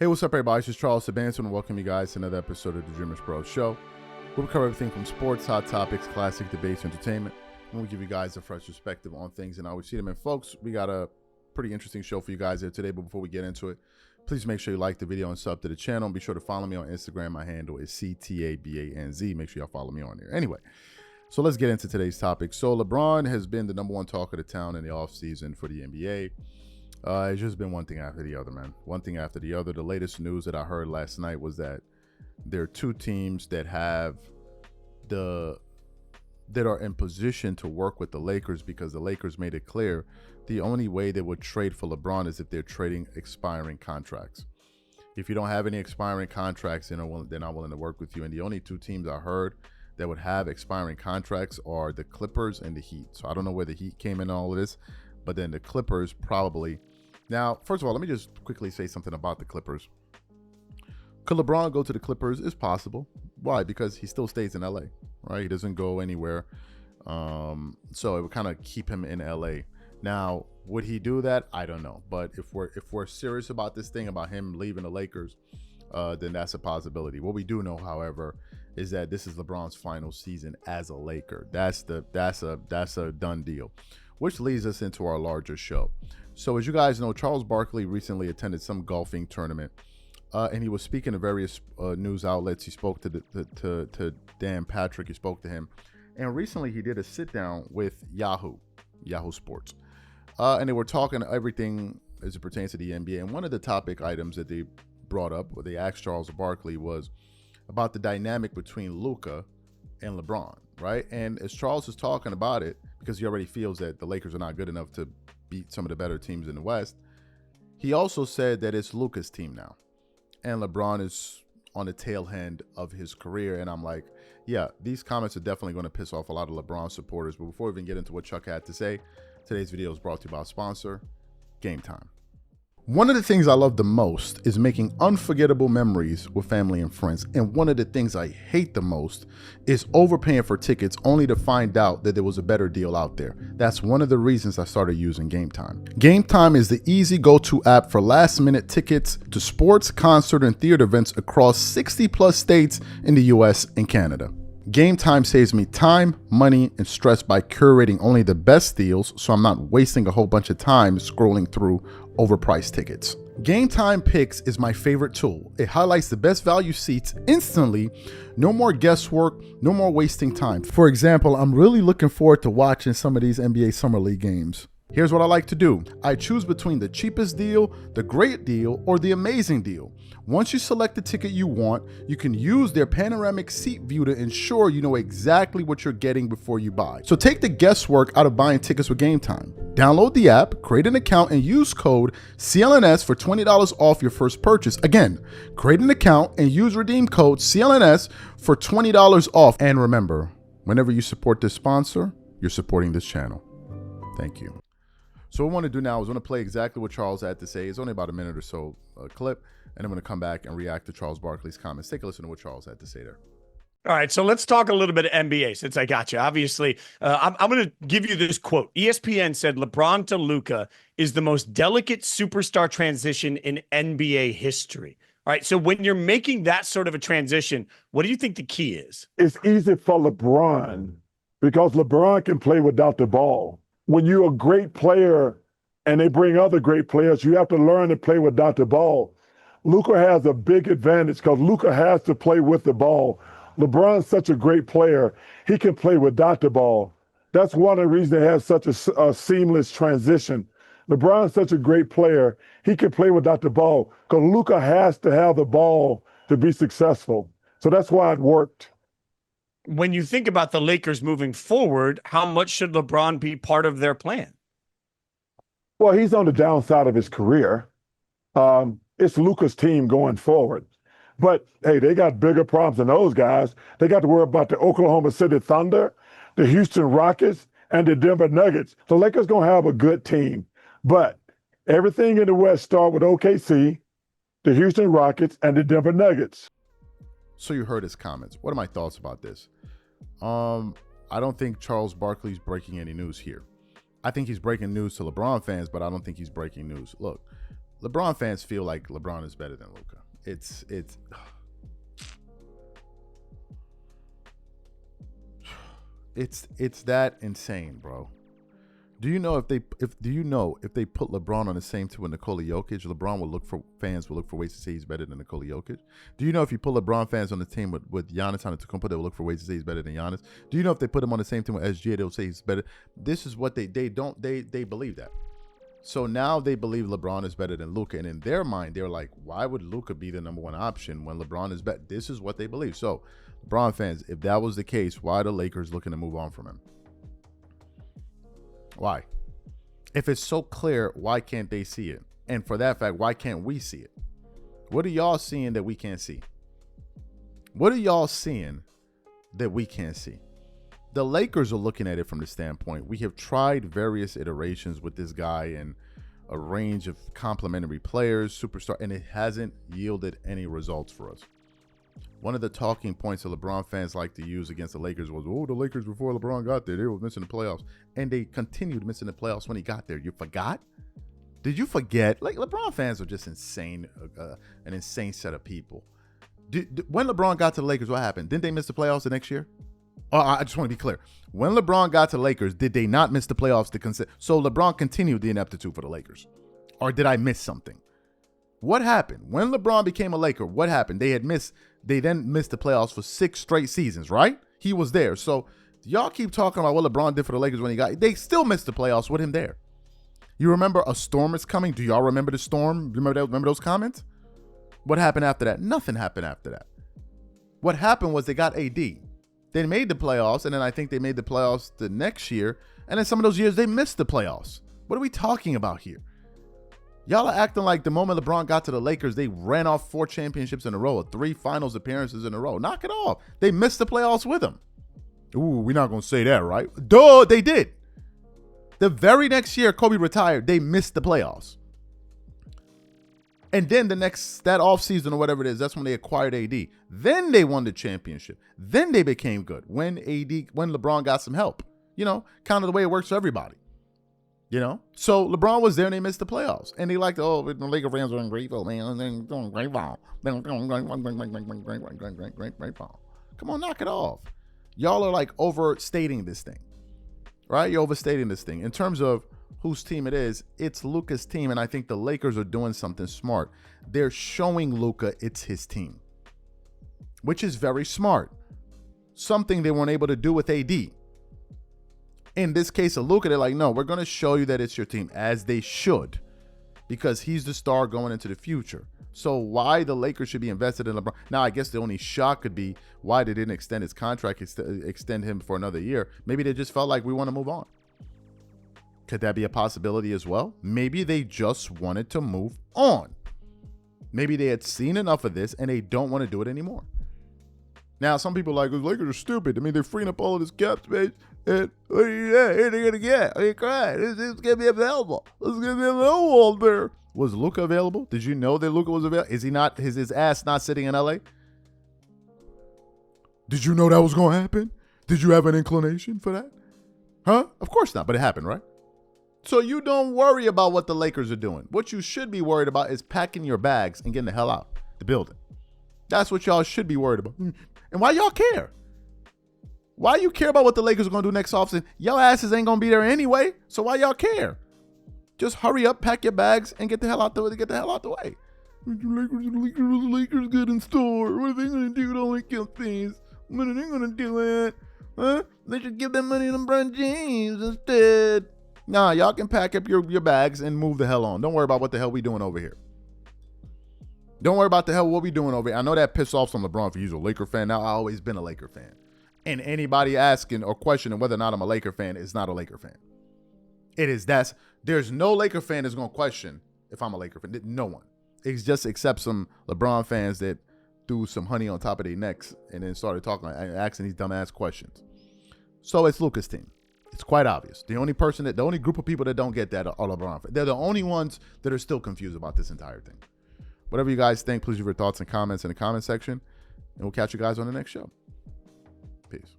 Hey, what's up, everybody? This is Charles Sabanson, and welcome you guys to another episode of the Dreamers Pro Show. We'll cover everything from sports, hot topics, classic debates, entertainment, and we'll give you guys a fresh perspective on things and how we see them. And folks, we got a pretty interesting show for you guys here today, but before we get into it, please make sure you like the video and sub to the channel, and be sure to follow me on Instagram. My handle is CTABANZ. Make sure y'all follow me on there. Anyway, so let's get into today's topic. So LeBron has been the #1 talk of the town in the offseason for the NBA. It's just been one thing after the other, man. One thing after the other. The latest news that I heard last night was that there are two teams that are in position to work with the Lakers, because the Lakers made it clear the only way they would trade for LeBron is if they're trading expiring contracts. If you don't have any expiring contracts, they're not willing to work with you. And the only two teams I heard that would have expiring contracts are the Clippers and the Heat. So I don't know where the Heat came in all of this, but then the Clippers probably. Now, first of all, let me just quickly say something about the Clippers. Could LeBron go to the Clippers? It's possible. Why? Because he still stays in LA, right? He doesn't go anywhere. So it would kind of keep him in LA. Now, would he do that? I don't know. But if we're serious about this thing about him leaving the Lakers, then that's a possibility. What we do know, however, is that this is LeBron's final season as a Laker. That's a done deal. Which leads us into our larger show. So as you guys know, Charles Barkley recently attended some golfing tournament, and he was speaking to various news outlets. He spoke to Dan Patrick. He spoke to him, and recently he did a sit down with Yahoo Sports, and they were talking everything as it pertains to the NBA. And one of the topic items that they brought up, what they asked Charles Barkley, was about the dynamic between Luka and LeBron, right? And as Charles is talking about it, because he already feels that the Lakers are not good enough to beat some of the better teams in the West, he also said that it's Luka's team now, and LeBron is on the tail end of his career. And I'm like, yeah, these comments are definitely going to piss off a lot of LeBron supporters. But before we even get into what Chuck had to say, today's video is brought to you by our sponsor, Game Time. One of the things I love the most is making unforgettable memories with family and friends. And one of the things I hate the most is overpaying for tickets only to find out that there was a better deal out there. That's one of the reasons I started using Game Time. Game Time is the easy go-to app for last-minute tickets to sports, concert, and theater events across 60+ states in the US and Canada. Game Time saves me time, money, and stress by curating only the best deals, so I'm not wasting a whole bunch of time scrolling through overpriced tickets. Game Time Picks is my favorite tool. It highlights the best value seats instantly. No more guesswork, no more wasting time. For example, I'm really looking forward to watching some of these NBA Summer League games. Here's what I like to do. I choose between the cheapest deal, the great deal, or the amazing deal. Once you select the ticket you want, you can use their panoramic seat view to ensure you know exactly what you're getting before you buy. So take the guesswork out of buying tickets with Game Time. Download the app, create an account, and use code CLNS for $20 off your first purchase. Again, create an account and use redeem code CLNS for $20 off. And remember, whenever you support this sponsor, you're supporting this channel. Thank you. So what I want to do now is I want to play exactly what Charles had to say. It's only about a minute or so clip, and I'm going to come back and react to Charles Barkley's comments. Take a listen to what Charles had to say there. All right, so let's talk a little bit of NBA since I got you. Obviously, I'm going to give you this quote. ESPN said LeBron to Luka is the most delicate superstar transition in NBA history. All right, so when you're making that sort of a transition, what do you think the key is? It's easy for LeBron because LeBron can play without the ball. When you're a great player and they bring other great players, you have to learn to play without the ball. Luka has a big advantage because Luka has to play with the ball. LeBron's such a great player, he can play without the ball. That's one of the reasons they have such a seamless transition. LeBron's such a great player, he can play without the ball because Luka has to have the ball to be successful. So that's why it worked. When you think about the Lakers moving forward, how much should LeBron be part of their plan? Well, he's on the downside of his career. It's Luka's team going forward. But, hey, they got bigger problems than those guys. They got to worry about the Oklahoma City Thunder, the Houston Rockets, and the Denver Nuggets. The Lakers going to have a good team. But everything in the West starts with OKC, the Houston Rockets, and the Denver Nuggets. So you heard his comments. What are my thoughts about this? I don't think Charles Barkley's breaking any news here. I think he's breaking news to LeBron fans, but I don't think he's breaking news. Look, LeBron fans feel like LeBron is better than Luka. It's that insane, bro. Do you know if they put LeBron on the same team with Nikola Jokic, fans will look for ways to say he's better than Nikola Jokic? Do you know if you put LeBron fans on the team with Giannis Antetokounmpo, they will look for ways to say he's better than Giannis? Do you know if they put him on the same team with SGA, they'll say he's better? This is what they believe that. So now they believe LeBron is better than Luka, and in their mind, they're like, why would Luka be the number one option when LeBron is better? This is what they believe. So, LeBron fans, if that was the case, why are the Lakers looking to move on from him? Why? If it's so clear, why can't they see it? And for that fact, why can't we see it? What are y'all seeing that we can't see? What are y'all seeing that we can't see? The Lakers are looking at it from the standpoint, we have tried various iterations with this guy and a range of complementary players, superstar, and it hasn't yielded any results for us. One of the talking points that LeBron fans like to use against the Lakers was, oh, the Lakers before LeBron got there, they were missing the playoffs. And they continued missing the playoffs when he got there. You forgot? Did you forget? Like, LeBron fans are just insane, an insane set of people. When LeBron got to the Lakers, what happened? Didn't they miss the playoffs the next year? Oh, I just want to be clear. When LeBron got to the Lakers, did they not miss the playoffs? So LeBron continued the ineptitude for the Lakers. Or did I miss something? What happened? When LeBron became a Laker, what happened? They then missed the playoffs for 6 straight seasons, right? He was there. So y'all keep talking about what LeBron did for the Lakers when he got. They still missed the playoffs with him there. You remember a storm is coming? Do y'all remember the storm? Remember those comments? What happened after that? Nothing happened after that. What happened was they got AD. They made the playoffs, and then I think they made the playoffs the next year. And then some of those years they missed the playoffs. What are we talking about here? Y'all are acting like the moment LeBron got to the Lakers, they ran off 4 championships in a row, or 3 finals appearances in a row. Knock it off. They missed the playoffs with him. Ooh, we're not going to say that, right? Duh, they did. The very next year Kobe retired, they missed the playoffs. And then that offseason or whatever it is, that's when they acquired AD. Then they won the championship. Then they became good when LeBron got some help. You know, kind of the way it works for everybody. You know, so LeBron was there and they missed the playoffs. And they like, the Laker fans are ungrateful, man. They're doing great ball. Come on, knock it off. Y'all are like overstating this thing, right? You're overstating this thing. In terms of whose team it is, it's Luka's team. And I think the Lakers are doing something smart. They're showing Luka it's his team, which is very smart. Something they weren't able to do with AD. In this case of Luka, they're like, no, we're going to show you that it's your team, as they should, because he's the star going into the future. So why the Lakers should be invested in LeBron? Now, I guess the only shock could be why they didn't extend his contract, extend him for another year. Maybe they just felt like we want to move on. Could that be a possibility as well? Maybe they just wanted to move on. Maybe they had seen enough of this and they don't want to do it anymore. Now, some people are like, the Lakers are stupid. I mean, they're freeing up all of this cap space. And what are they going to get? Are you crying? It's going to be available. It's going to be available out there. Was Luka available? Did you know that Luka was available? Is he not? Is his ass not sitting in LA? Did you know that was going to happen? Did you have an inclination for that? Huh? Of course not, but it happened, right? So you don't worry about what the Lakers are doing. What you should be worried about is packing your bags and getting the hell out the building. That's what y'all should be worried about. And why y'all care? Why you care about what the Lakers are going to do next offseason? Y'all asses ain't going to be there anyway. So why y'all care? Just hurry up, pack your bags, and get the hell out the way. The Lakers good in store. What are they going to do to all the campaigns? What are they going to do it? Huh? They should give that money to LeBron James instead. Nah, y'all can pack up your bags and move the hell on. Don't worry about what the hell we doing over here. Don't worry about the hell what we doing over here. I know that pissed off some LeBron for you. A Laker fan. Now, I've always been a Laker fan. And anybody asking or questioning whether or not I'm a Laker fan is not a Laker fan. There's no Laker fan that's going to question if I'm a Laker fan. No one. It's just except some LeBron fans that threw some honey on top of their necks and then started talking and asking these dumbass questions. So it's Luka's team. It's quite obvious. The only group of people that don't get that are LeBron fans. They're the only ones that are still confused about this entire thing. Whatever you guys think, please leave your thoughts and comments in the comment section. And we'll catch you guys on the next show. Peace.